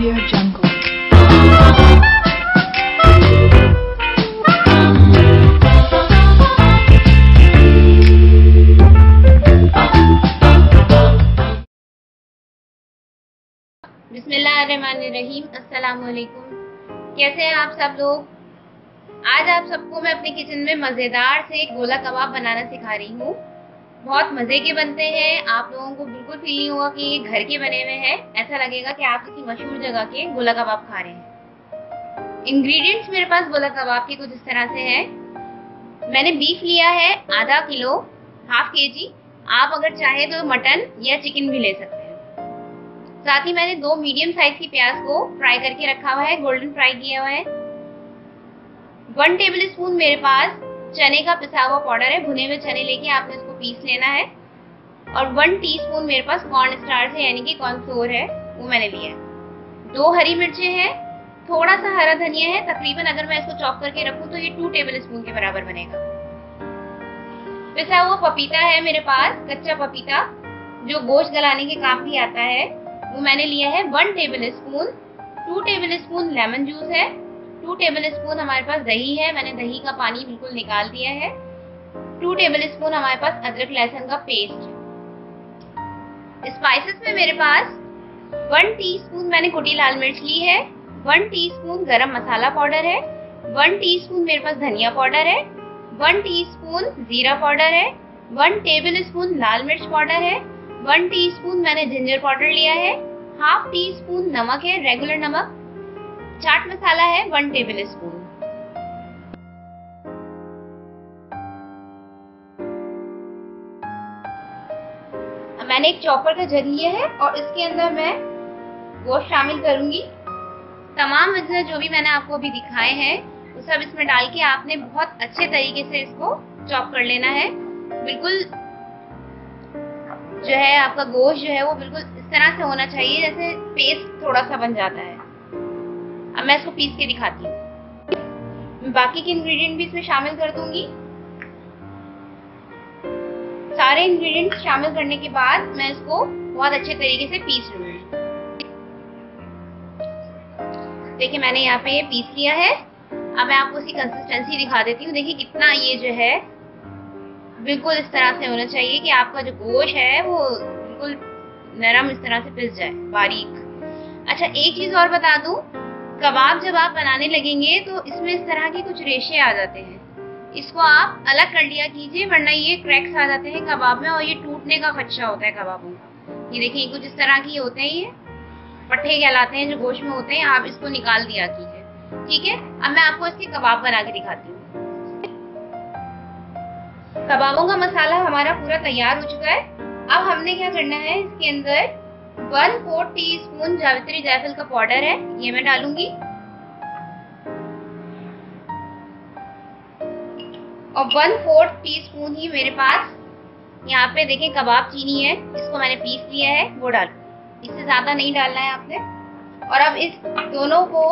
Audio Jungle. बिस्मिल्लाहिर्रहमानिर्रहीम। अस्सलामुअलैकुम। कैसे हैं आप सब लोग? आज आप सबको मैं अपने किचन में मज़ेदार से गोला कबाब बनाना सिखा रही हूँ। बहुत मज़े के बनते हैं। आप लोगों को बिल्कुल फील नहीं होगा कि ये घर के बने हुए हैं। ऐसा लगेगा कि आप किसी मशहूर जगह के गोला कबाब खा रहे हैं। इंग्रेडिएंट्स मेरे पास गोला कबाब के कुछ इस तरह से हैं। मैंने बीफ लिया है आधा किलो, हाफ केजी। आप अगर चाहे तो मटन या चिकन भी ले सकते हैं। साथ ही मैंने 2 मीडियम साइज की प्याज को फ्राई करके रखा हुआ है, गोल्डन फ्राई किया हुआ है। 1 टेबल स्पून मेरे पास चने का पिसा हुआ पाउडर है। भुने हुए चने लेके आपने इसको पीस लेना है। और 1 टीस्पून मेरे पास कॉर्न स्टार्च है, यानी कि कॉर्नफ्लोर है, वो मैंने लिया है। 2 हरी मिर्चें हैं, थोड़ा सा हरा धनिया है। तकरीबन अगर मैं इसको चॉप करके रखूं तो ये 2 टेबल स्पून के बराबर बनेगा। पिसा हुआ पपीता है मेरे पास, कच्चा पपीता, जो गोश्त गलाने के काम भी आता है, वो मैंने लिया है 1 table spoon. 2 table spoon lemon juice है। 2 टेबल स्पून हमारे पास दही है, मैंने दही का पानी बिल्कुल निकाल दिया है। 2 टेबल स्पून हमारे पास अदरक लहसुन का पेस्ट है। स्पाइसेस में मेरे पास 1 टीस्पून मैंने कुटी लाल मिर्च ली है, 1 टीस्पून गरम मसाला पाउडर है, 1 टीस्पून मेरे पास धनिया पाउडर है, 1 टीस्पून जीरा पाउडर है, 1 टेबल स्पून लाल मिर्च पाउडर है, 1 टीस्पून मैंने जिंजर पाउडर लिया है, हाफ टी स्पून नमक है, रेगुलर नमक। चाट मसाला है 1 टेबल स्पून। मैंने एक चॉपर का जग लिया है और इसके अंदर मैं गोश्त शामिल करूंगी। तमाम अज्जा जो भी मैंने आपको अभी दिखाए हैं वो सब इसमें डाल के आपने बहुत अच्छे तरीके से इसको चॉप कर लेना है। बिल्कुल जो है आपका गोश्त जो है वो बिल्कुल इस तरह से होना चाहिए जैसे पेस्ट थोड़ा सा बन जाता है। अब मैं इसको पीस के दिखाती हूँ। बाकी के इंग्रेडिएंट भी इसमें शामिल कर दूंगी। सारे इंग्रेडिएंट्स शामिल करने के बाद मैं इसको बहुत अच्छे तरीके से पीस लूंगी। देखिए मैंने यहाँ पे ये पीस लिया है। अब मैं आपको इसकी कंसिस्टेंसी दिखा देती हूँ। देखिए कितना ये जो है बिल्कुल इस तरह से होना चाहिए कि आपका जो गोश्त है वो बिल्कुल नरम इस तरह से पिस जाए, बारीक। अच्छा एक चीज और बता दूं, कबाब जब आप बनाने लगेंगे तो इसमें इस तरह के कुछ रेशे आ जाते हैं। इसको आप अलग कर लिया कीजिए, वरना ये क्रैक्स आ जाते हैं कबाब में और ये टूटने का खदशा होता है कबाबों का। ये देखिए कुछ इस तरह की होते हैं, ये पट्टे कहलाते हैं जो गोश्त में होते हैं। आप इसको निकाल दिया कीजिए, ठीक है। अब मैं आपको इसके कबाब बना के दिखाती हूँ। कबाबों का मसाला हमारा पूरा तैयार हो चुका है। अब हमने क्या करना है, इसके अंदर 1/4 टीस्पून जावित्री जायफल का पाउडर है, ये मैं डालूंगी। और 1/4 टीस्पून ही मेरे पास यहाँ पे देखें कबाब चीनी है, इसको मैंने पीस लिया है, वो डालूंगी। इससे ज्यादा नहीं डालना है आपने। और अब इस दोनों को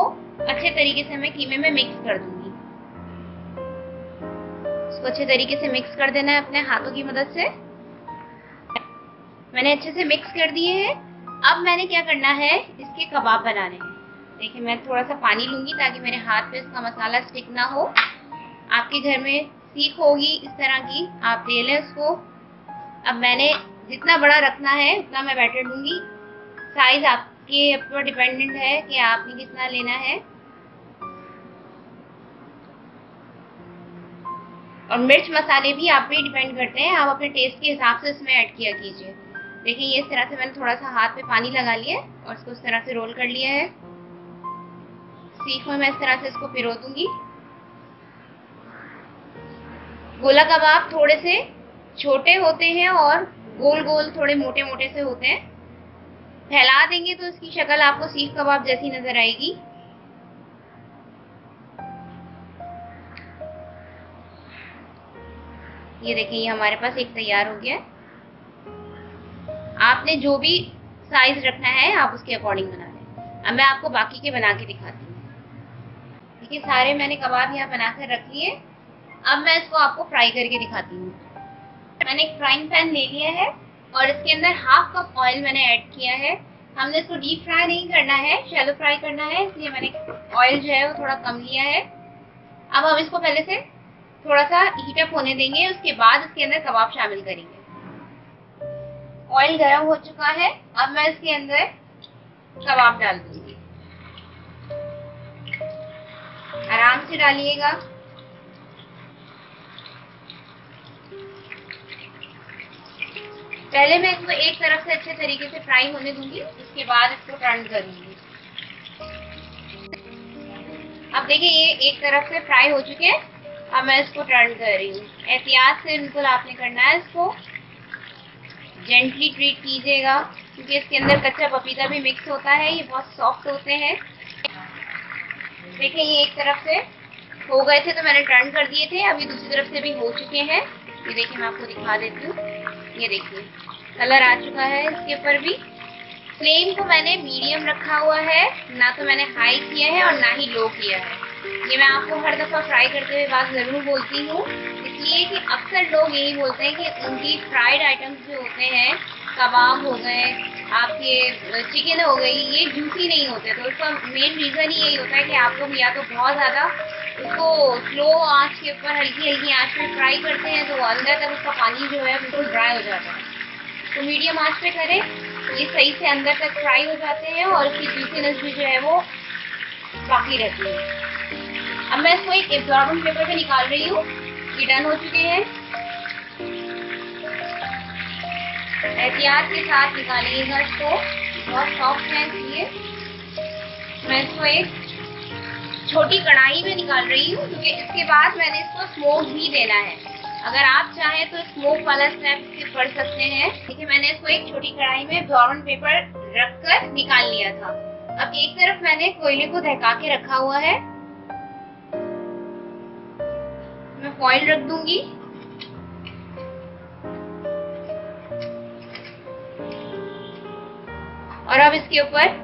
अच्छे तरीके से मैं कीमे में मिक्स कर दूंगी। इसको अच्छे तरीके से मिक्स कर देना है अपने हाथों की मदद से। मैंने अच्छे से मिक्स कर दिए हैं। अब मैंने क्या करना है, इसके कबाब बनाने हैं। देखिए मैं थोड़ा सा पानी लूंगी ताकि मेरे हाथ पे इसका मसाला स्टिक ना हो। आपके घर में सीख होगी इस तरह की, आप ले लें उसको। अब मैंने जितना बड़ा रखना है उतना मैं बैटर लूंगी। साइज आपके ऊपर डिपेंडेंट है कि आपने कितना लेना है। और मिर्च मसाले भी आप पे डिपेंड करते हैं, आप अपने टेस्ट के हिसाब से इसमें ऐड किया कीजिए। देखिए ये इस तरह से मैंने थोड़ा सा हाथ पे पानी लगा लिया है और इसको इस तरह से रोल कर लिया है। सीख में मैं इस तरह से इसको पिरो दूंगी। गोला कबाब थोड़े से छोटे होते हैं और गोल गोल थोड़े मोटे मोटे से होते हैं। फैला देंगे तो इसकी शक्ल आपको सीख कबाब जैसी नजर आएगी। ये देखिए ये हमारे पास एक तैयार हो गया है। आपने जो भी साइज रखना है आप उसके अकॉर्डिंग बना लें। अब मैं आपको बाकी के बना के दिखाती हूँ। देखिए सारे मैंने कबाब यहाँ बनाकर रख लिए। अब मैं इसको आपको फ्राई करके दिखाती हूँ। मैंने एक फ्राइंग पैन ले लिया है और इसके अंदर हाफ कप ऑयल मैंने ऐड किया है। हमने इसको डीप फ्राई नहीं करना है, शैलो फ्राई करना है, इसलिए मैंने ऑयल जो है वो थोड़ा कम लिया है। अब हम इसको पहले से थोड़ा सा हीट अप होने देंगे, उसके बाद इसके अंदर कबाब शामिल करेंगे। ऑयल गर्म हो चुका है, अब मैं इसके अंदर कबाब डाल दूंगी। आराम से डालिएगा। पहले मैं इसको एक तरफ से अच्छे तरीके से फ्राई होने दूंगी, उसके बाद इसको टर्न करूंगी। अब देखिए ये एक तरफ से फ्राई हो चुके हैं, अब मैं इसको टर्न कर रही हूँ। एहतियात से बिल्कुल आपने करना है, इसको जेंटली ट्रीट कीजिएगा, क्योंकि इसके अंदर कच्चा पपीता भी मिक्स होता है, ये बहुत सॉफ्ट होते हैं। देखिए ये एक तरफ से हो गए थे तो मैंने टर्न कर दिए थे, अभी दूसरी तरफ से भी हो चुके हैं। ये देखिए मैं आपको दिखा देती हूँ, ये देखिए कलर आ चुका है इसके ऊपर भी। फ्लेम को मैंने मीडियम रखा हुआ है, ना तो मैंने हाई किया है और ना ही लो किया है। ये मैं आपको हर दफ़ा फ्राई करते हुए बात ज़रूर बोलती हूँ, इसलिए कि अक्सर लोग यही बोलते हैं कि उनकी फ्राइड आइटम्स जो होते हैं, कबाब हो गए, आपके चिकन हो गई, ये जूसी नहीं होते। तो उसका मेन रीज़न ही यही होता है कि आपको या तो बहुत ज़्यादा उसको स्लो आंच के ऊपर हल्की हल्की आंच पे फ्राई करते हैं, तो अंदर तक उसका पानी जो है बिल्कुल ड्राई हो जाता है। तो मीडियम आंच पे करें, ये सही से अंदर तक फ्राई हो जाते हैं और इसकी जूसीनेस भी जो है वो बाकी रहती है। अब मैं इसको एक एब्जॉर्बेंट पेपर पे निकाल रही हूँ, ये डन हो चुके हैं। एहतियात के साथ निकालिएगा इसको, बहुत सॉफ्ट है इसलिए। मैं इसको एक छोटी कढ़ाई में निकाल रही हूँ, क्योंकि इसके बाद मैंने इसको स्मोक भी देना है। अगर आप चाहें तो स्मोक वाला स्टेप स्किप कर सकते हैं। देखिए मैंने इसको एक छोटी कढ़ाई में एब्जॉर्बेंट पेपर रखकर निकाल लिया था। अब एक तरफ मैंने कोयले को दहका के रखा हुआ है, मैं फॉइल रख दूंगी। और अब इसके ऊपर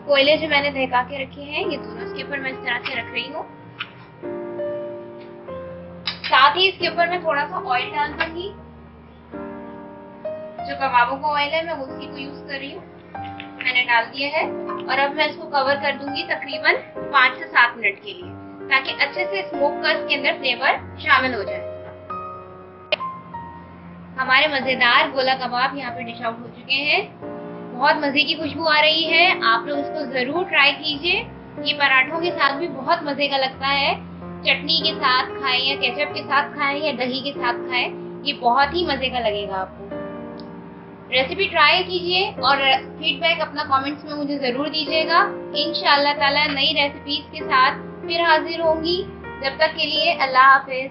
कोयले जो मैंने दहका के रखे हैं, ये दोनों इसके ऊपर मैं इस तरह से रख रही हूँ। साथ ही इसके ऊपर मैं थोड़ा सा ऑयल डाल दूंगी, जो कबाबों का ऑयल है मैं उसी को यूज कर रही हूँ, मैंने डाल दिया है। और अब मैं इसको कवर कर दूंगी तकरीबन 5 से 7 मिनट के लिए, ताकि अच्छे से स्मोक का इसके अंदर फ्लेवर शामिल हो जाए। हमारे मजेदार गोला कबाब यहाँ पे डिश आउट हो चुके हैं। बहुत मजे की खुशबू आ रही है, आप लोग इसको जरूर ट्राई कीजिए। ये पराठों के साथ भी बहुत मजे का लगता है, चटनी के साथ खाएं या केचप के साथ खाएं या दही के साथ खाएं, ये बहुत ही मजे का लगेगा आपको। रेसिपी ट्राई कीजिए और फीडबैक अपना कमेंट्स में मुझे जरूर दीजिएगा। इंशाअल्लाह ताला नई रेसिपीज के साथ फिर हाजिर होंगी। जब तक के लिए अल्लाह हाफिज।